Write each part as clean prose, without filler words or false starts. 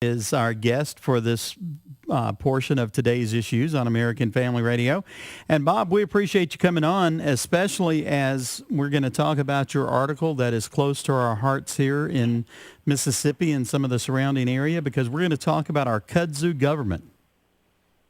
is our guest for this portion of today's issues on American Family Radio. And Bob, we appreciate you coming on, especially as we're going to talk about your article that is close to our hearts here in Mississippi and some of the surrounding area, because we're going to talk about our Kudzu government.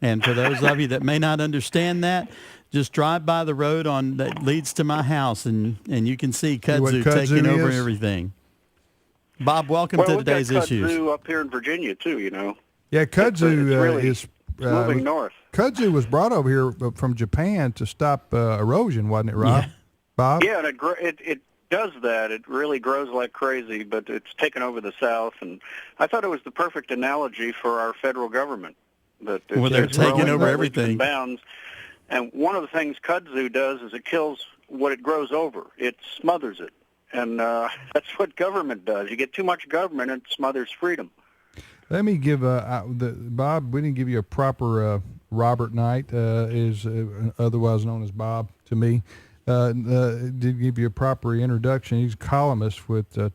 And for those of you that may not understand that, just drive by the road that leads to my house, and you can see Kudzu taking over everything. Bob, welcome to today's issues. Well, we've got Kudzu up here in Virginia, too, you know. Yeah, Kudzu is moving north. Kudzu was brought over here from Japan to stop erosion, wasn't it, Rob? Yeah. Bob? Yeah, and it does that. It really grows like crazy, but it's taken over the South. And I thought it was the perfect analogy for our federal government. Well, they're taking over everything. Bounds. And one of the things Kudzu does is it kills what it grows over. It smothers it. And that's what government does. You get too much government, and it smothers freedom. Let me give Bob. We didn't give you a proper Robert Knight, is otherwise known as Bob to me. Did give you a proper introduction. He's a columnist with with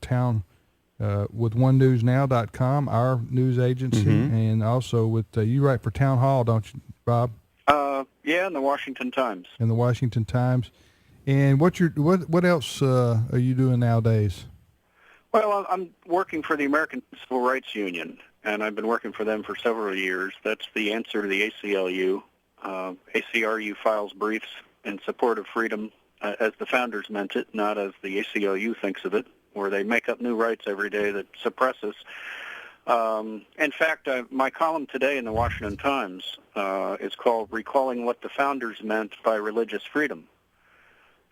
OneNewsNow.com, our news agency, and also with you write for Town Hall, don't you, Bob? Yeah, in the Washington Times. In the Washington Times. And what else are you doing nowadays? Well, I'm working for the American Civil Rights Union, and I've been working for them for several years. That's the answer to the ACLU. ACRU files briefs in support of freedom as the founders meant it, not as the ACLU thinks of it, where they make up new rights every day that suppress us. In fact, my column today in the Washington Times is called "Recalling What the Founders Meant by Religious Freedom."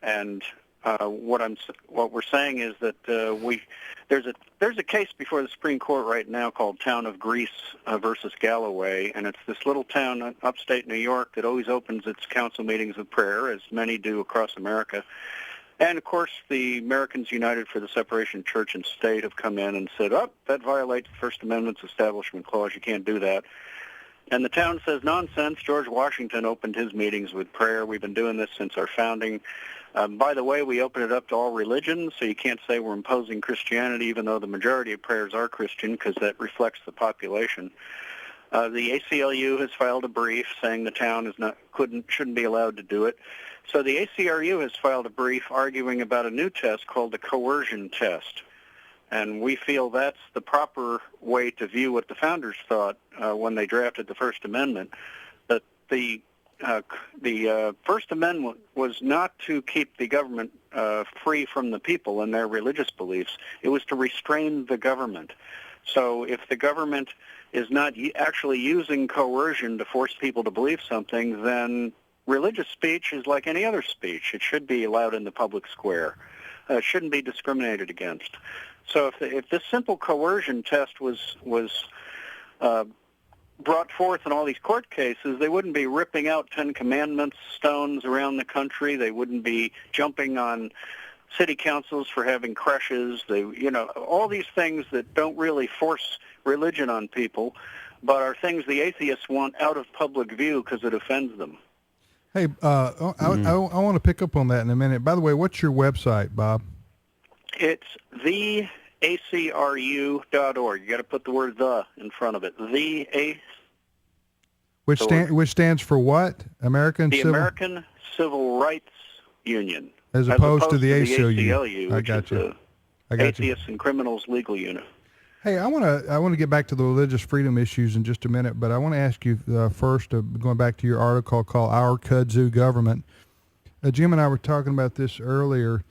And what we're saying is that there's a case before the Supreme Court right now called Town of Greece versus Galloway, and it's this little town upstate New York that always opens its council meetings with prayer, as many do across America. And of course, the Americans United for the Separation of Church and State have come in and said, "Oh, that violates the First Amendment's Establishment Clause. You can't do that." And the town says, "Nonsense. George Washington opened his meetings with prayer. We've been doing this since our founding. By the way, we open it up to all religions, so you can't say we're imposing Christianity, even though the majority of prayers are Christian, because that reflects the population." The ACLU has filed a brief saying the town shouldn't be allowed to do it. So the ACRU has filed a brief arguing about a new test called the coercion test. And we feel that's the proper way to view what the founders thought when they drafted the First Amendment, that the First Amendment was not to keep the government free from the people and their religious beliefs. It was to restrain the government. So if the government is not actually using coercion to force people to believe something, then religious speech is like any other speech. It should be allowed in the public square. It shouldn't be discriminated against. So if this simple coercion test was brought forth in all these court cases, they wouldn't be ripping out Ten Commandments stones around the country. They wouldn't be jumping on city councils for having creches. All these things that don't really force religion on people, but are things the atheists want out of public view because it offends them. Hey, I want to pick up on that in a minute. By the way, what's your website, Bob? It's theacru.org. You got to put the word "the" in front of it. Which stands for what? American Civil Rights Union. As opposed to the ACLU. I got you. Atheists and Criminals Legal Unit. Hey, I want to get back to the religious freedom issues in just a minute, but I want to ask you first, going back to your article called Our Kudzu Government. Jim and I were talking about this earlier.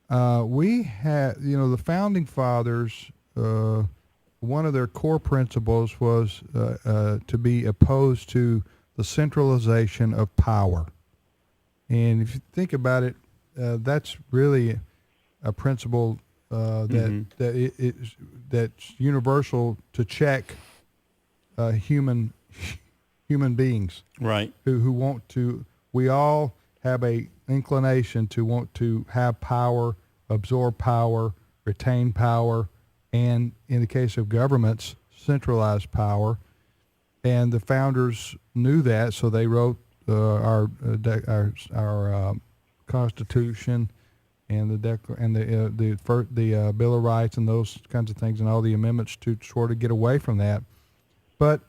We had, the founding fathers, one of their core principles was to be opposed to the centralization of power. And if you think about it, that's really a principle that's universal to check human beings, right? Who want to. We all have a inclination to want to have power, absorb power, retain power, and in the case of governments, centralized power. And the founders knew that, so they wrote our Constitution and the Bill of Rights and those kinds of things, and all the amendments to sort of get away from that. But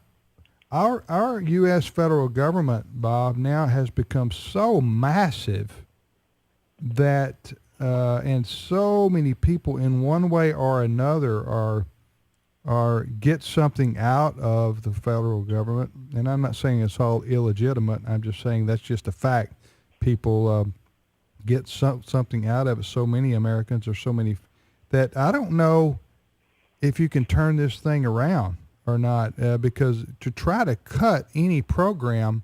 our U.S. federal government, Bob, now has become so massive that and so many people in one way or another are get something out of the federal government. And I'm not saying it's all illegitimate. I'm just saying that's just a fact. People get something out of it. So many Americans, or so many, that I don't know if you can turn this thing around or not, because to try to cut any program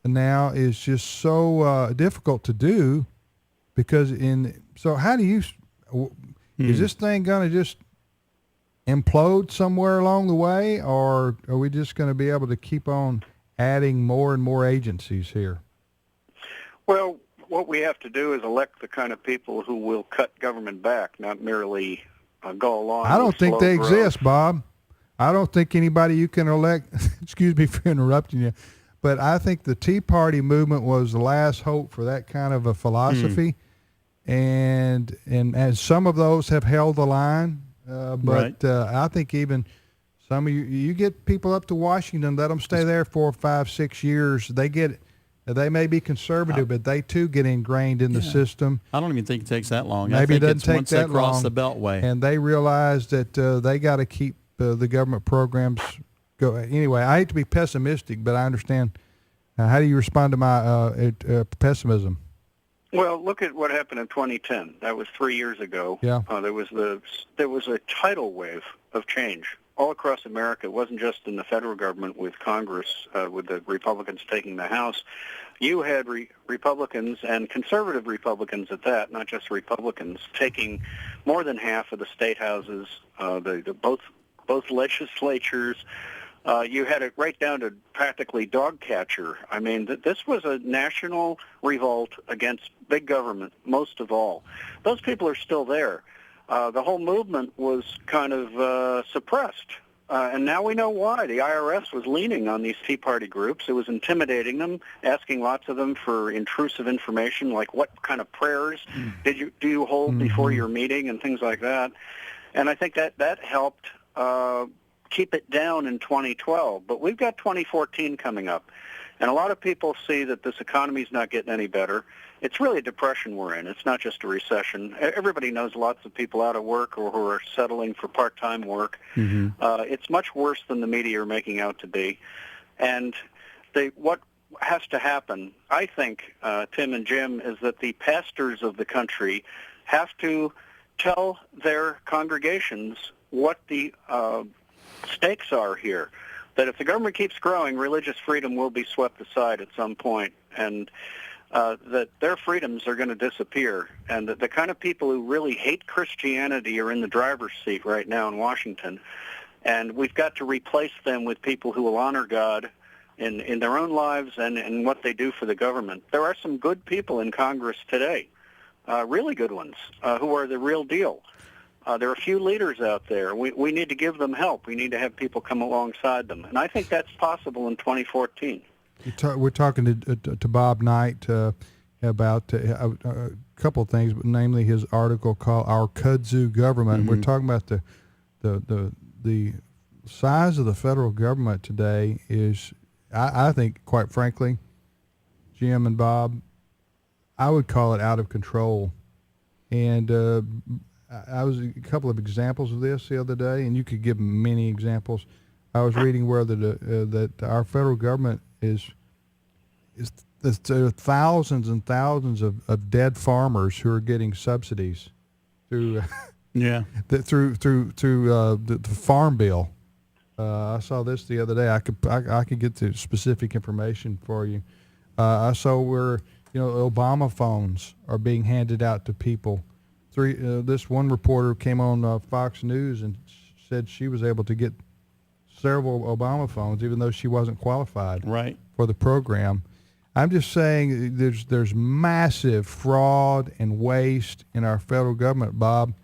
now is just so difficult to do. Because so how do you, is this thing going to just implode somewhere along the way, or are we just going to be able to keep on adding more and more agencies here? Well, what we have to do is elect the kind of people who will cut government back, not merely go along. I don't with think slow they growth. exist, Bob. I don't think anybody you can elect, excuse me for interrupting you, but I think the Tea Party movement was the last hope for that kind of a philosophy. And some of those have held the line. But I think even some of you get people up to Washington, let them stay there 4, 5, 6 years. They may be conservative, but they too get ingrained in the system. I don't even think it takes that long. Maybe I think it doesn't it's take once that they cross long, the Beltway. and they realize that they got to keep the government programs go. Anyway, I hate to be pessimistic, but I understand. How do you respond to my pessimism? Well, look at what happened in 2010. That was 3 years ago. Yeah. There was a tidal wave of change all across America. It wasn't just in the federal government with Congress, with the Republicans taking the House. You had Republicans and conservative Republicans at that, not just Republicans, taking more than half of the state houses, both legislatures. You had it right down to practically dog catcher. I mean, this was a national revolt against big government, most of all. Those people are still there. The whole movement was kind of suppressed. And now we know why. The IRS was leaning on these Tea Party groups. It was intimidating them, asking lots of them for intrusive information, like what kind of prayers do you hold before your meeting and things like that. And I think that helped keep it down in 2012. But we've got 2014 coming up. And a lot of people see that this economy's not getting any better. It's really a depression we're in. It's not just a recession. Everybody knows lots of people out of work or who are settling for part-time work. It's much worse than the media are making out to be. And what has to happen, I think, Tim and Jim, is that the pastors of the country have to tell their congregations what the stakes are here. That if the government keeps growing, religious freedom will be swept aside at some point, and that their freedoms are going to disappear, and that the kind of people who really hate Christianity are in the driver's seat right now in Washington, and we've got to replace them with people who will honor God in their own lives and in what they do for the government. There are some good people in Congress today, really good ones, who are the real deal. There are a few leaders out there. We need to give them help. We need to have people come alongside them. And I think that's possible in 2014. We're talking to Bob Knight about a couple of things, but namely his article called Our Kudzu Government. We're talking about the size of the federal government today is, I think, quite frankly, Jim and Bob, I would call it out of control. And I was a couple of examples of this the other day, and you could give many examples. I was reading where that our federal government is there are thousands and thousands of dead farmers who are getting subsidies through through the farm bill. I saw this the other day. I could get the specific information for you. I saw where Obama phones are being handed out to people. This one reporter came on Fox News and said she was able to get several Obama phones, even though she wasn't qualified for the program. I'm just saying there's massive fraud and waste in our federal government, Bob,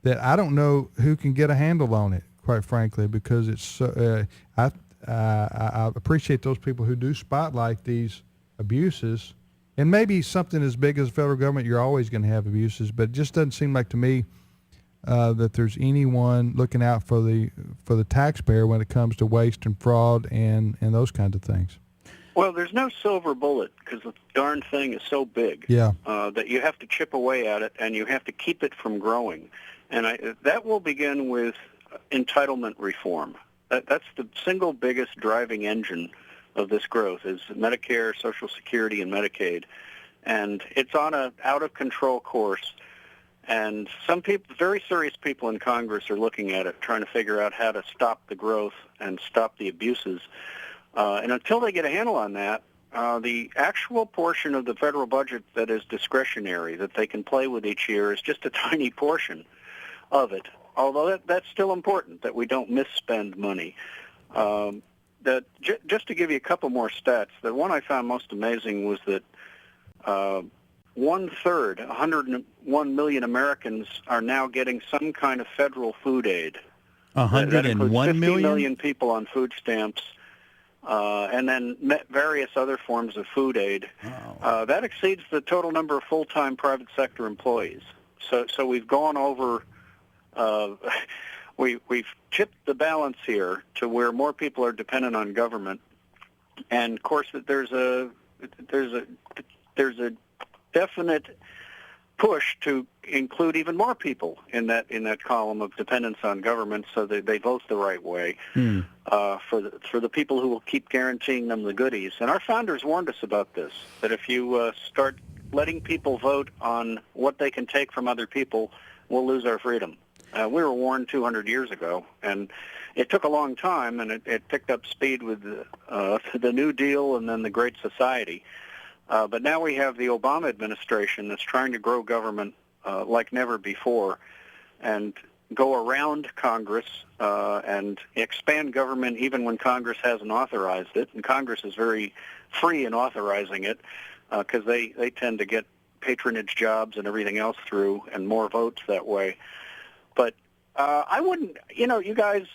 that I don't know who can get a handle on it, quite frankly, because it's. I appreciate those people who do spotlight these abuses. And maybe something as big as the federal government, you're always going to have abuses, but it just doesn't seem like to me that there's anyone looking out for the taxpayer when it comes to waste and fraud and those kinds of things. Well, there's no silver bullet because the darn thing is so big that you have to chip away at it and you have to keep it from growing. And that will begin with entitlement reform. That's the single biggest driving engine of this growth is Medicare, Social Security, and Medicaid. And it's on a out-of-control course. And some people, very serious people in Congress are looking at it, trying to figure out how to stop the growth and stop the abuses. And until they get a handle on that, the actual portion of the federal budget that is discretionary, that they can play with each year, is just a tiny portion of it. Although that's still important, that we don't misspend money. Just to give you a couple more stats, the one I found most amazing was that 1/3, 101 million Americans are now getting some kind of federal food aid. 101 million? 50 million people on food stamps, and then various other forms of food aid. Wow. That exceeds the total number of full-time private sector employees. So we've gone over. We've tipped the balance here to where more people are dependent on government, and of course there's a definite push to include even more people in that column of dependence on government, so that they vote the right way for the people who will keep guaranteeing them the goodies. And our founders warned us about this, that if you start letting people vote on what they can take from other people, we'll lose our freedom. We were warned 200 years ago, and it took a long time, and it picked up speed with the New Deal and then the Great Society. But now we have the Obama administration that's trying to grow government like never before and go around Congress and expand government even when Congress hasn't authorized it. And Congress is very free in authorizing it because they tend to get patronage jobs and everything else through and more votes that way. But I wouldn't, you guys,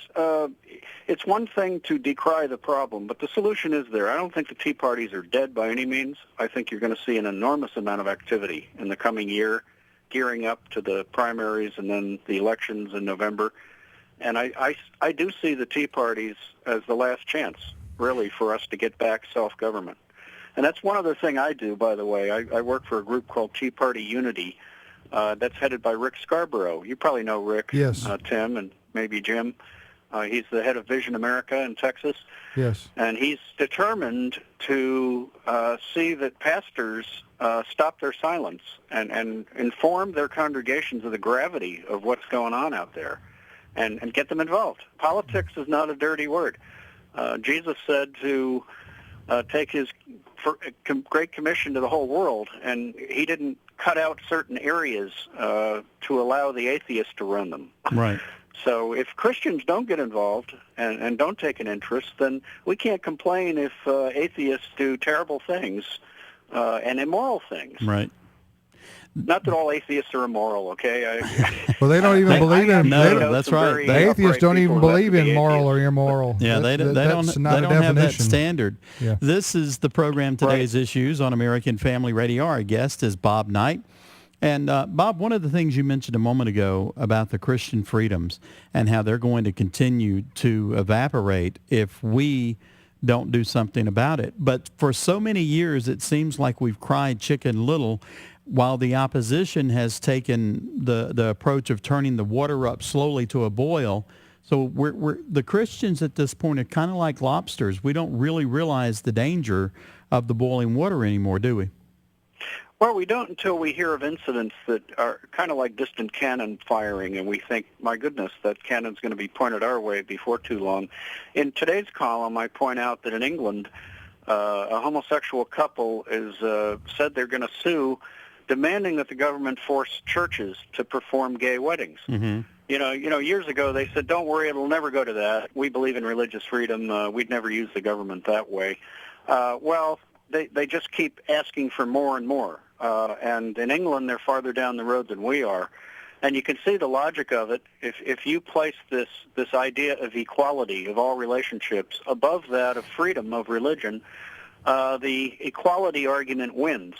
it's one thing to decry the problem, but the solution is there. I don't think the Tea Parties are dead by any means. I think you're going to see an enormous amount of activity in the coming year, gearing up to the primaries and then the elections in November. And I do see the Tea Parties as the last chance, really, for us to get back self-government. And that's one other thing I do, by the way. I work for a group called Tea Party Unity. That's headed by Rick Scarborough. You probably know Rick, yes. Tim, and maybe Jim. He's the head of Vision America in Texas. Yes. And he's determined to see that pastors stop their silence and inform their congregations of the gravity of what's going on out there and get them involved. Politics is not a dirty word. Jesus said to take his Great Commission to the whole world, and he didn't cut out certain areas to allow the atheists to run them. Right. So if Christians don't get involved and don't take an interest, then we can't complain if atheists do terrible things and immoral things. Right. Not that all atheists are immoral, okay? Well, they don't even believe in. No, that's right. The atheists don't even believe in moral or immoral. Yeah, they don't have that standard. Yeah. This is the program, Today's Issues on American Family Radio. Our guest is Bob Knight. And Bob, one of the things you mentioned a moment ago about the Christian freedoms and how they're going to continue to evaporate if we don't do something about it. But for so many years, it seems like we've cried Chicken Little, while the opposition has taken the approach of turning the water up slowly to a boil. So we're the Christians at this point are kind of like lobsters. We don't really realize the danger of the boiling water anymore, do we? Well, we don't until we hear of incidents that are kind of like distant cannon firing, and we think, my goodness, that cannon's going to be pointed our way before too long. In today's column, I point out that in England, a homosexual couple is said they're going to sue, demanding that the government force churches to perform gay weddings. Mm-hmm. You know, years ago they said, "Don't worry, it'll never go to that. We believe in religious freedom. We'd never use the government that way." Well, they just keep asking for more and more. And in England, they're farther down the road than we are. And you can see the logic of it. If you place this idea of equality of all relationships above that of freedom of religion, the equality argument wins.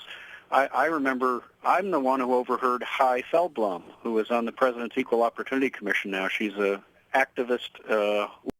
I remember I'm the one who overheard Hy Feldblum, who is on the President's Equal Opportunity Commission now. She's a activist